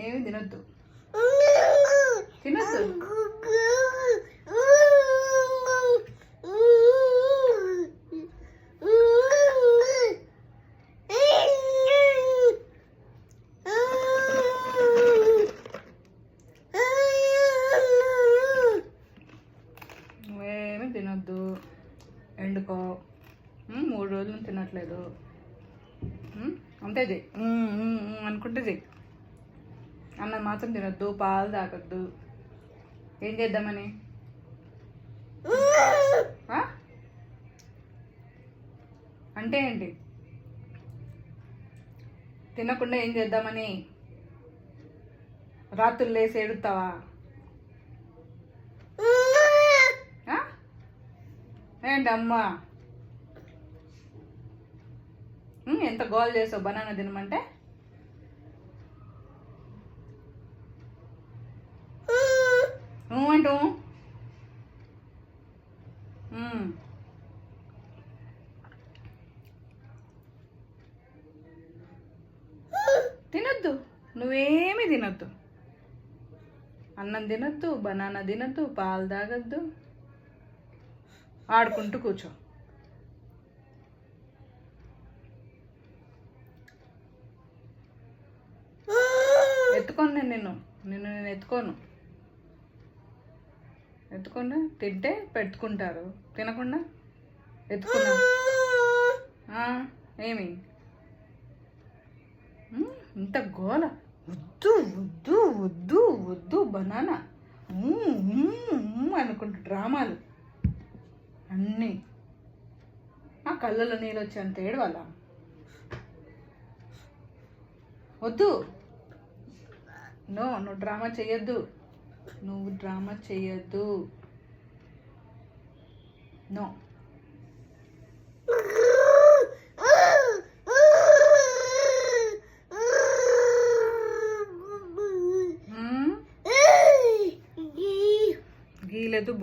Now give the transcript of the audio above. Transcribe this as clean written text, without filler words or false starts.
ఏమి తినొద్దు తినొద్దు. నువ్వేమి తినొద్దు, ఎండుకో. 3 రోజులు తినట్లేదు అంతే చెయ్యి. అనుకుంటే చెయ్యి. అన్నం మాత్రం తినొద్దు, పాలు తాగొద్దు. ఏం చేద్దామని? అంటే ఏంటి? తినకుండా ఏం చేద్దామని? రాత్రులు లేసి ఏడుస్తావా? ఏంటమ్మా ఎంత గోల్ చేసావు బనానా తినమంటే? అంటూ తినొద్దు, నువ్వేమీ తినొద్దు. అన్నం తినొద్దు, బనానా తినొద్దు, పాలు తాగొద్దు, ఆడుకుంటూ కూర్చో. ఎత్తుకోను నేను ఎత్తుకోను. తింటే పెట్టుకుంటారు, తినకుండా ఎత్తుకున్నా. ఏమి ఇంత గోల? వద్దు వద్దు వద్దు వద్దు బనానా అనుకుంటూ డ్రామాలు అన్నీ. ఆ కళ్ళలో నీళ్ళు వచ్చి అంత ఏడవాల? వద్దు. నువ్వు డ్రామా చెయ్యొద్దు. నో. గీలేదు.